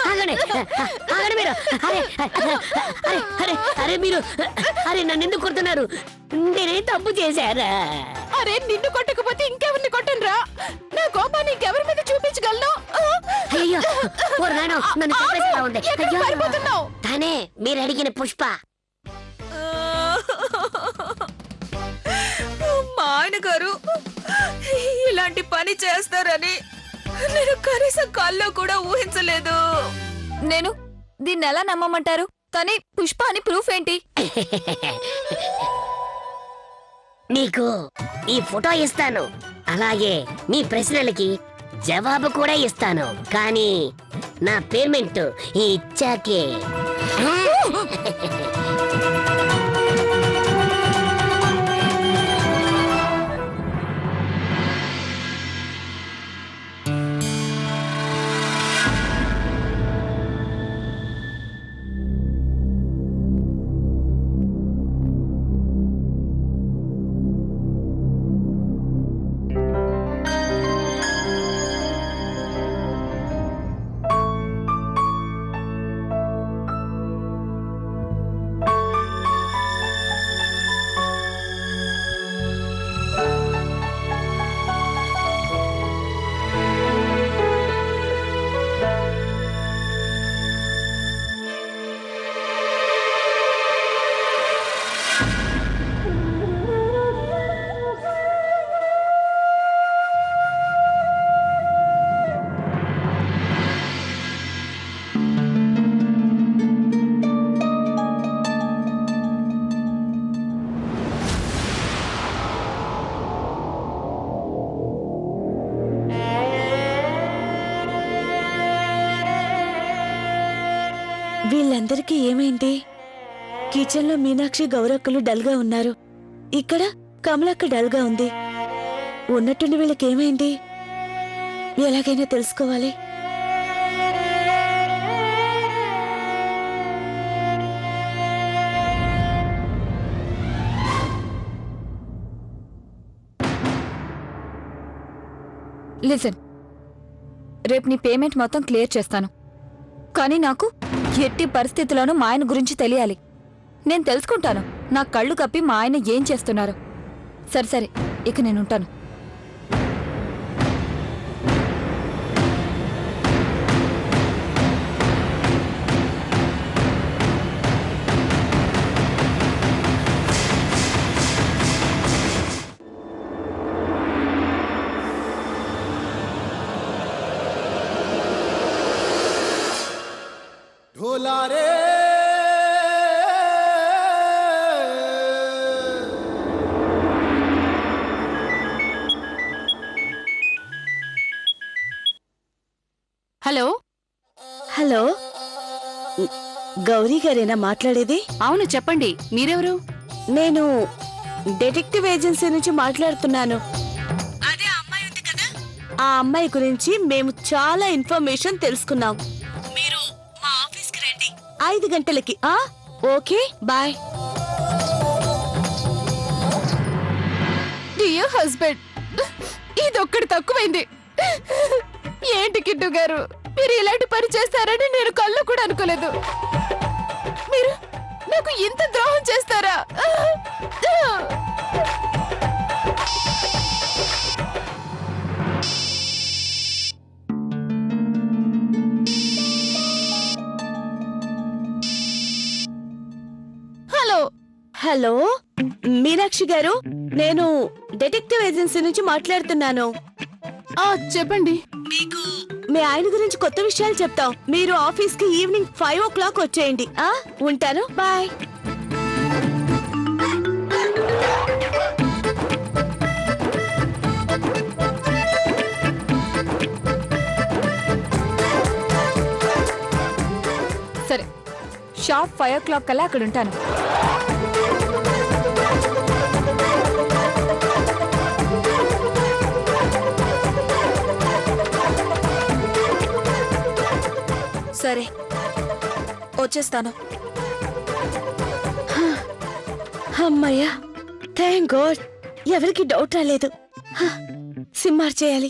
ఆగండి ఆగండి మీరు. అరే అరే అరే అరే మీరు అరే నన్ను ఎందుకు కొడుతున్నారు? నేనేం తప్పు చేశారా? అరే నిన్ను కొట్టకపోతే ఇంకెవరిని కొట్టనురా? నా కోపాన్ని ఇంకెవరి మీద చూపించగలను? అయ్యో ఓ నాయనో నన్ను చంపేసేలా ఉంది. ఎక్కడికి పారిపోతున్నావ్? తనే మీరు అడిగిన పుష్ప. మా ఆయన గారు ఇలాంటి పని చేస్తారని నేను కనీసం కల్లో కూడా ఊహించలేదు. నేను దీన్ని ఎలా నమ్మమంటారు? కానీ పుష్ప అని ప్రూఫ్ ఏంటి? నీకు ఈ ఫోటో ఇస్తాను, అలాగే మీ ప్రశ్నలకి జవాబు కూడా ఇస్తాను. కానీ నా పేమెంట్ ఇచ్చాకే. వీళ్ళందరికీ ఏమైంది? కిచెన్ లో మీనాక్షి గౌరక్కలు డల్ గా ఉన్నారు. ఇక్కడ కమలక్క డల్ గా ఉంది. ఉన్నట్టుండి వీళ్ళకేమైంది? ఎలాగైనా తెలుసుకోవాలి. లిసన్, రేపు నీ పేమెంట్ మొత్తం క్లియర్ చేస్తాను. కానీ నాకు ఎట్టి పరిస్థితుల్లోనూ మా ఆయన గురించి తెలియాలి. నేను తెలుసుకుంటాను నా కళ్ళు కప్పి మా ఆయన ఏం చేస్తున్నారు. సరే సరే, ఇక నేనుంటాను. హలో హలో, గౌరీ గారేనా మాట్లాడేది? అవును, చెప్పండి. మీరెవరు? నేను డిటెక్టివ్ ఏజెన్సీ నుంచి మాట్లాడుతున్నాను. ఆ అమ్మాయి గురించి మేము చాలా ఇన్ఫర్మేషన్ తెలుసుకున్నాం. మీరు మా ఆఫీస్కి రండి 5 గంటలకి. Okay, bye. డియర్ హస్బెండ్, ఇదొక్కటి తక్కువైంది. ఏంటి కిట్టు గారు, మీరు ఇలాంటి పని చేస్తారని నేను కళ్ళు కూడా అనుకోలేదు. మీరు నాకు ఇంత ద్రోహం చేస్తారా? హలో హలో, మీనాక్షి గారు, నేను డిటెక్టివ్ ఏజెన్సీ నుంచి మాట్లాడుతున్నాను. చెప్పండి. మీకు మీ ఆయన గురించి కొత్త విషయాలు చెప్తాం. మీరు ఆఫీస్ కి ఈవినింగ్ 5 o'clock వచ్చేయండి. ఉంటాను, బాయ్. సరే, షార్ప్ 5 o'clock కల్లా అక్కడ ఉంటాను. సరే, వచ్చేస్తాను. అమ్మయ్యా, థ్యాంక్ గాడ్. ఎవరికి డౌట్ రాలేదు. సిమ్ మార్చేయాలి.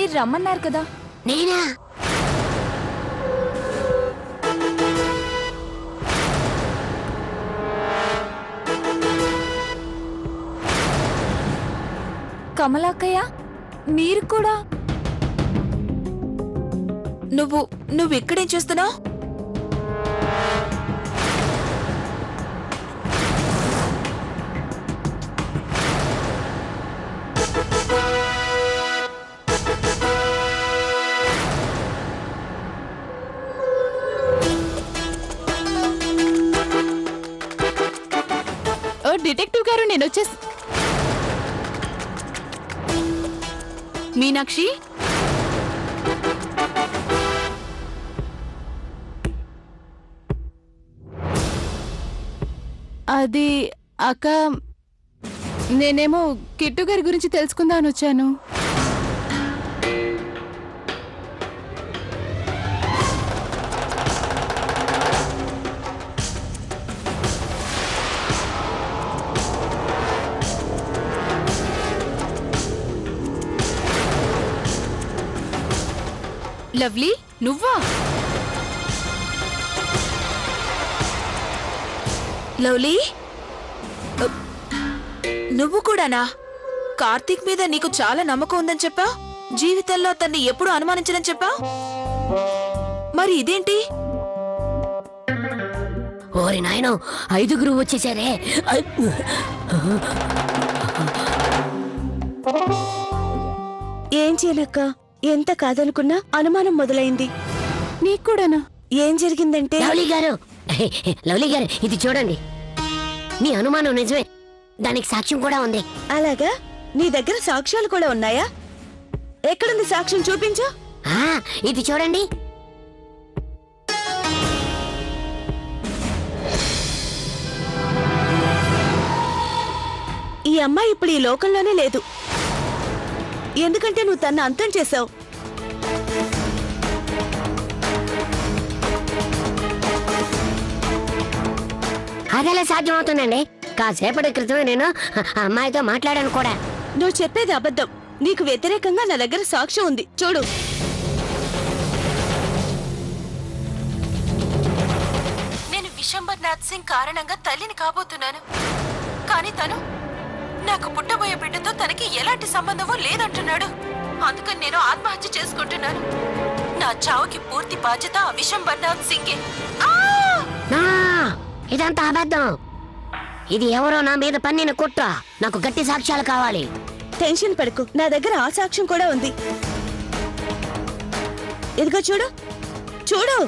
మీరు రమ్మన్నారు కదా. నేనా? కమలాక్కయ్య, మీరు కూడా? నువ్వు ఇక్కడేం చేస్తున్నావు? ఓ డిటెక్టివ్ గారు, నేను వచ్చేసి. మీనాక్షి, అది అక్క, నేనేమో కిట్టు గారి గురించి తెలుసుకుందామని వచ్చాను. లవ్లీ, నువ్వా? లవ్లీ, నువ్వు కూడానా? కార్తీక్ మీద నీకు చాలా నమ్మకం ఉందని చెప్పా, జీవితంలో తన్ని ఎప్పుడు అనుమానించదని చెప్పా, మరి ఇదేంటి? ఓరి నాయనో, 5గురు వచ్చేసారే. ఏం చేయనక్క, ఎంత కాదనుకున్నా అనుమానం మొదలైంది. నీకు కూడానా? ఏం జరిగిందంటే, లవ్లీ గారు ఇది చూడండి. మీ అనుమానం నిజమే, దానికి సాక్ష్యం కూడా ఉంది. అలాగా? నీ దగ్గర సాక్ష్యాలు కూడా ఉన్నాయా? ఎక్కడుంది సాక్ష్యం, చూపించు. ఇది చూడండి. ఈ అమ్మాయి ఇప్పుడు ఈ లోకంలోనే లేదు, ఎందుకంటే నువ్వు తన్ని అంతం చేశావు. అదెలా సాధ్యమవుతుందండి? కాసేపటి క్రితమే నేను ఆ అమ్మాయితో మాట్లాడాను కూడా. నువ్వు చెప్పేది అబద్ధం. నీకు వ్యతిరేకంగా నా దగ్గర సాక్ష్యం ఉంది, చూడు. నేను విశంబర్నాథ్ సింగ్ కారణంగా తల్లిని కాబోతున్నాను, కానీ తను నాకు పుట్టబోయే బిడ్డతో తనకి ఎలాంటి సంబంధమూ లేదంటున్నాడు. అందుకని నేను ఆత్మహత్య చేసుకుంటున్నాను. నా చావుకి పూర్తి బాధ్యత ఆ విశంబర్నాథ్ సింగే. ఇదంతా అబద్ధం. ఇది ఎవరో నా మీద పన్నిన కుట్ర. నాకు గట్టి సాక్ష్యాలు కావాలి. టెన్షన్ పడకు, నా దగ్గర ఆ సాక్ష్యం కూడా ఉంది. ఇదిగో చూడు, చూడు.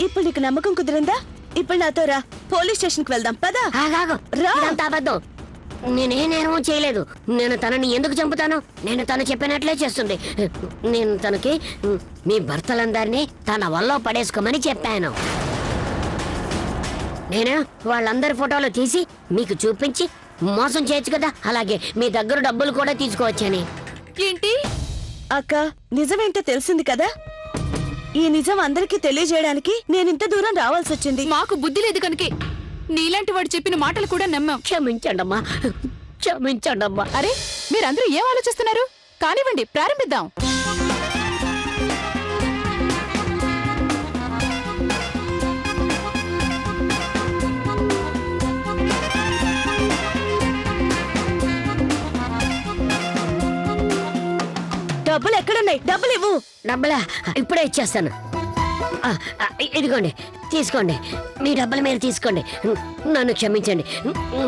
ఇప్పుడు నీకు నమ్మకం కుదిరిందా? ఇప్పుడు నాతో రా, పోలీస్ స్టేషన్ కి వెళ్దాం, పదా. రా. ఇదంతా అబద్ధం. నేనే నేరమూ చేయలేదు. నేను తనని ఎందుకు చంపుతాను? నేను తను చెప్పినట్లే చేస్తుంది. నేను తనకి మీ భర్తలందరినీ తన వల్ల పడేసుకోమని చెప్పాను. నేను వాళ్ళందరి ఫోటోలు తీసి మీకు చూపించి మోసం చేయొచ్చు కదా, అలాగే మీ దగ్గర డబ్బులు కూడా తీసుకోవచ్చని. ఏంటి అక్క, నిజమేంటో తెలిసింది కదా. ఈ నిజం అందరికీ తెలియజేయడానికి నేనింత దూరం రావాల్సి వచ్చింది. మాకు బుద్ధి లేదు కనుకే నీలాంటి వాడు చెప్పిన మాటలు కూడా నమ్మాం. క్షమించండమ్మా, క్షమించండమ్మా. అరే, మీరందరూ ఏం ఆలోచిస్తున్నారు? కానివ్వండి, ప్రారంభిద్దాం. డబ్బులు ఎక్కడున్నాయి? డబ్బులు ఇవ్వు. డబ్బులా? ఇప్పుడే ఇచ్చేస్తాను. ఇదిగోండి, తీసుకోండి. మీ డబ్బులు మీరు తీసుకోండి. నన్ను క్షమించండి,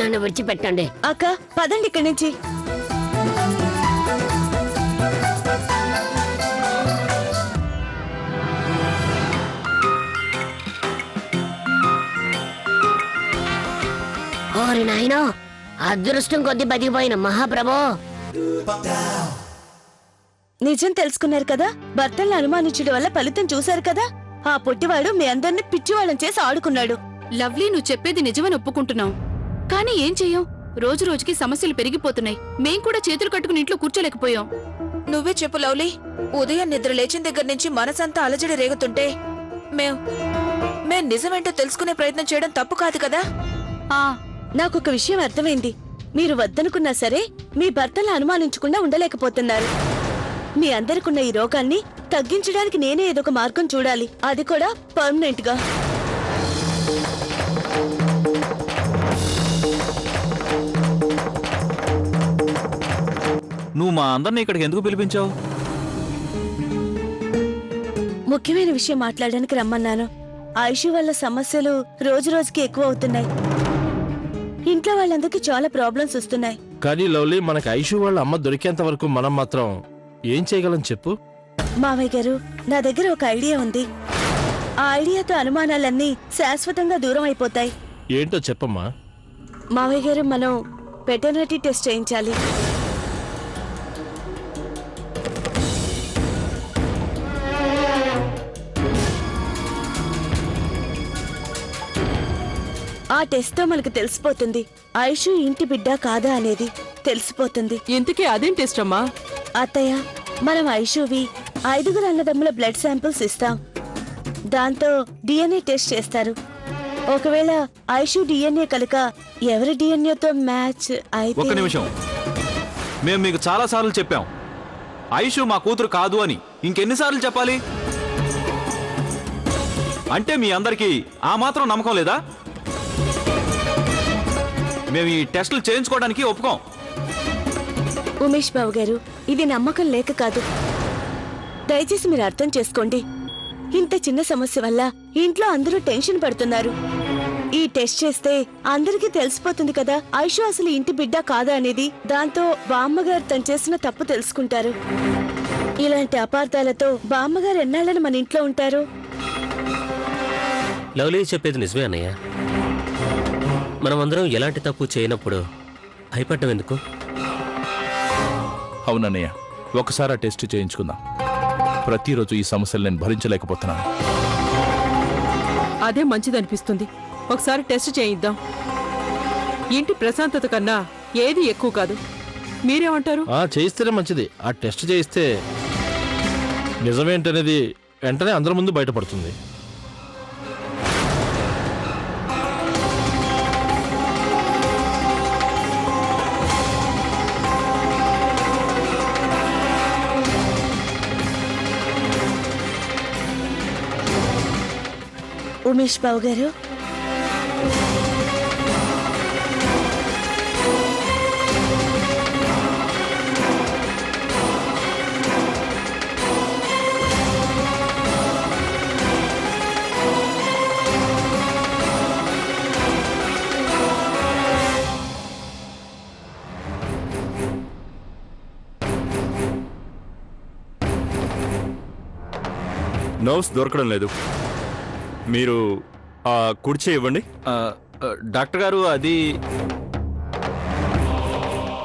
నన్ను విడిచిపెట్టండి. అక్క, పదండి ఇక్కడి నుంచి. ఓరి నాయనో, అదృష్టం కొద్ది బతికిపోయిన మహాప్రభో. నిజం తెలుసుకున్నారు కదా, భర్తల్ని అనుమానించడం వల్ల ఫలితం చూశారు కదా. ఆ పొట్టివాడు మీ అందరిని పిచ్చివాళ్ళని చేసి ఆడుకున్నాడు. లవ్లీ, నువ్వు చెప్పేది నిజమని ఒప్పుకుంటున్నావు, కానీ ఏం చెయ్యం? రోజు రోజుకి సమస్యలు పెరిగిపోతున్నాయి. మేం కూడా చేతులు కట్టుకుని ఇంట్లో కూర్చోలేకపోయాం. నువ్వే చెప్పు లవ్లీ, ఉదయం నిద్ర లేచిన దగ్గర నుంచి మనసంతా అలజడి రేగుతుంటే మేం నిజమేంటో తెలుసుకునే ప్రయత్నం చేయడం తప్పు కాదు కదా? నాకొక విషయం అర్థమైంది. మీరు వద్దనుకున్నా సరే మీ భర్తను అనుమానించకుండా ఉండలేకపోతున్నారు. మీ అందరికున్న ఈ రోగాన్ని తగ్గించడానికి నేనే ఏదో ఒక మార్గం చూడాలి, అది కూడా పర్మనెంట్ గా. నువ్వు మా అందరినీ ఇక్కడికి ఎందుకు పిలిపించావు? ముఖ్యమైన విషయం మాట్లాడడానికి రమ్మన్నాను. ఆయుష్ వల్ల సమస్యలు రోజు రోజుకి ఎక్కువ అవుతున్నాయి. ఇంట్లో వాళ్ళందరికీ చాలా ప్రాబ్లమ్స్ వస్తున్నాయి. కానీ లవ్లీ, మనకి ఐషు వాళ్ళ అమ్మ దొరికేంత వరకు మనం మాత్రం ఏం చేయగలం చెప్పు? మావయ్య గారు, నా దగ్గర ఒక ఐడియా ఉంది. ఆ ఐడియాతో అనుమానాలన్నీ శాశ్వతంగా దూరం అయిపోతాయి. ఏంటో చెప్పమ్మా. మావయ్య గారు, మనం పెటర్నిటీ టెస్ట్ చేయించాలి. ఆ టెస్ట్ తో మనకు తెలిసిపోతుంది ఆయుష్ ఇంటి బిడ్డ కాదా అనేది తెలిసిపోతుంది. ఇంతకీ అదేం టెస్ట్ అమ్మా? అత్తయ్య, మనం ఐషువి 5 అన్నదమ్ముల బ్లడ్ శాంపిల్స్ ఇస్తాం. దాంతో డిఎన్ఏ టెస్ట్ చేస్తారు. ఒకవేళ ఐషు డిఎన్ఏ కనుక ఎవరి డిఎన్ఏతో మ్యాచ్ అయితే... ఒక్క నిమిషం. మేము మీకు చాలా సార్లు చెప్పాం ఐషు మా కూతురు కాదు అని. ఇంకెన్నిసార్లు చెప్పాలి? అంటే మీ అందరికీ ఆ మాత్రం నమ్మకం లేదా? మేము ఈ టెస్టులు చేయించుకోవడానికి ఒప్పుకోం. ఉమేష్ బాబు గారు, ఇది నమ్మకం లేక కాదు. దయచేసి మీరు అర్థం చేసుకోండి. ఇంత చిన్న సమస్య వల్ల ఇంట్లో అందరూ టెన్షన్ పడుతున్నారు. ఈ టెస్ట్ చేస్తే అందరికీ తెలిసిపోతుంది కదా ఐషు అసలు ఇంటి బిడ్డ కాదా అనేది. దాంతో బామ్మగారు తను చేసిన తప్పు తెలుసుకుంటారు. ఇలాంటి అపార్థాలతో బామ్మగారు ఎన్నాళ్ళని మన ఇంట్లో ఉంటారు? లవ్లీ చెప్పేది నిజమే అన్నయ్య. మనమందరం ఎలాంటి తప్పు చేయనప్పుడు భయపడ్డం ఎందుకు? అవునన్నయ్య, ఒకసారి ఆ టెస్ట్ చేయించుకుందాం. ప్రతిరోజు ఈ సమస్యలు నేను భరించలేకపోతున్నాను. అదే మంచిదనిపిస్తుంది. ఒకసారి టెస్ట్ చేయిద్దాం. ఇంటి ప్రశాంతత కన్నా ఏది ఎక్కువ కాదు. మీరేమంటారు? చేయిస్తేనే మంచిది. ఆ టెస్ట్ చేయిస్తే నిజమేంటనేది వెంటనే అందరి ముందు బయటపడుతుంది. ఉమేష్ బాబు గారు, నర్వ్స్ దొరకడం లేదు. మీరు కుర్చీ ఇవ్వండి. డాక్టర్ గారు, అది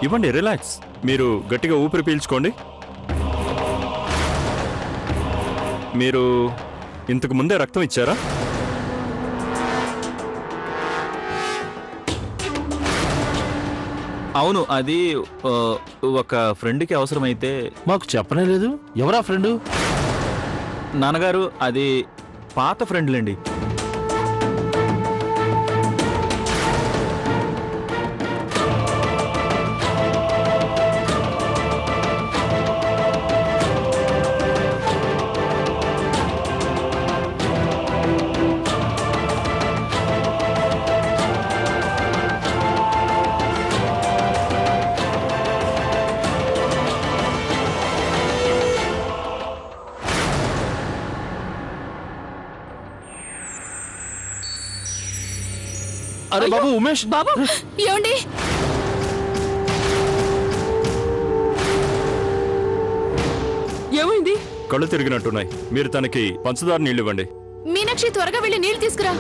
ఇవ్వండి. రిలాక్స్. మీరు గట్టిగా ఊపిరి పీల్చుకోండి. మీరు ఇంతకు ముందే రక్తం ఇచ్చారా? అవును, అది ఒక ఫ్రెండ్కి అవసరమైతే. మాకు చెప్పనే లేదు. ఎవరా ఫ్రెండు? నాన్నగారు, అది పాత ఫ్రెండ్లండి. అరే బాబు, ఉమేష్ బాబు, ఏమండి? ఏమైంది? కళ్ళు తిరిగినట్టున్నాయి. మీరు తనకి పంచదార నీళ్ళు ఇవ్వండి. మీనాక్షి, త్వరగా వెళ్ళి నీళ్లు తీసుకురా.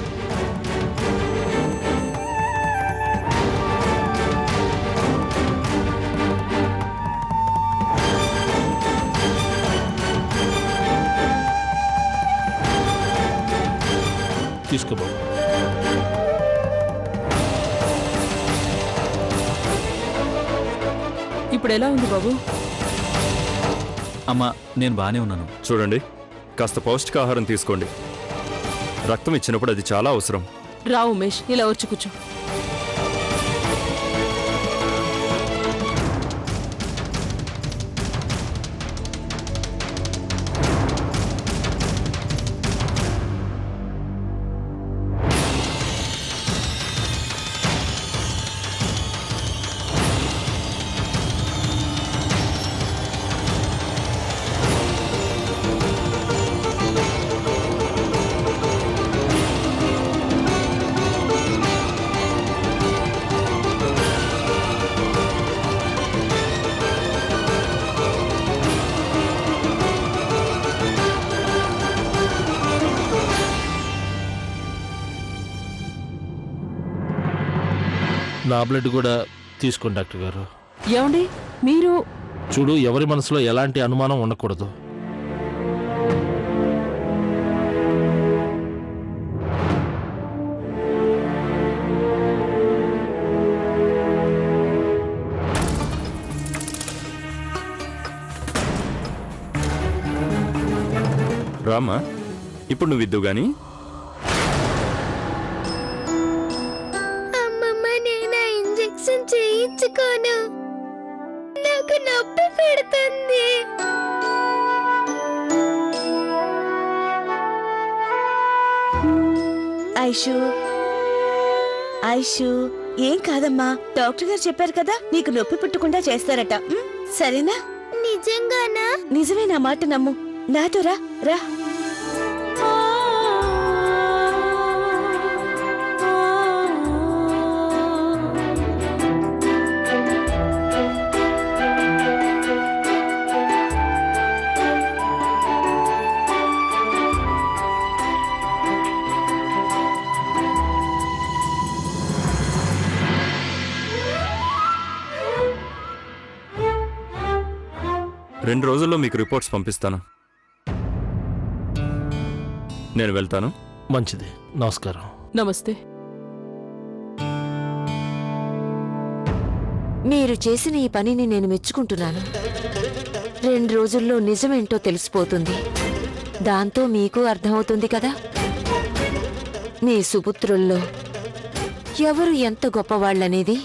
తీసుకో బాబు. ఇప్పుడు ఎలా ఉంది బాబు? అమ్మా, నేను బానే ఉన్నాను. చూడండి, కాస్త పౌష్టికాహారం తీసుకోండి. రక్తం ఇచ్చినప్పుడు అది చాలా అవసరం. రా ఉమేష్, ఇలా వచ్చి కూర్చో. నా బ్లడ్ కూడా తీసుకోండి డాక్టర్ గారు. ఏమండి మీరు? చూడు, ఎవరి మనసులో ఎలాంటి అనుమానం ఉండకూడదు. రామా, ఇప్పుడు నువ్వు ఇద్దు గాని. అమ్మమ్మ, నేను ఇంజెక్షన్ చేయించుకోను, నాకు నొప్పి పెడుతుంది. ఐషు, ఐషు, ఏం కాదమ్మా. డాక్టర్ గారు చెప్పారు కదా, నీకు నొప్పి పుట్టకుండా చేస్తారట. సరేనా? నిజంగానా? నిజమే, నా మాట నమ్ము. నాతో రా రా. రెండు రోజుల్లో మీకు రిపోర్ట్స్ పంపిస్తాను. నేను వెళ్తాను. మంచిది, నమస్కారం. నమస్తే. మీరు చేసిన ఈ పనిని నేను మెచ్చుకుంటున్నాను. 2 రోజుల్లో నిజమేంటో తెలిసిపోతుంది. దాంతో మీకు అర్థమవుతుంది కదా, మీ సుపుత్రుల్లో ఎవరు ఎంత గొప్పవాళ్ళనేది.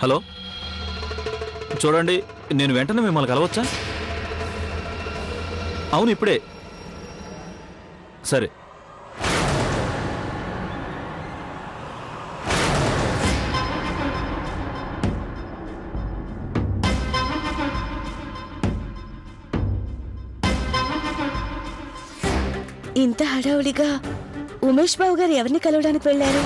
హలో, చూడండి, నేను వెంటనే మిమ్మల్ని కలవచ్చా? అవును, ఇప్పుడే. సరే. ఇంత హడావుడిగా ఉమేష్ బాబు గారు ఎవరిని కలవడానికి వెళ్ళారు?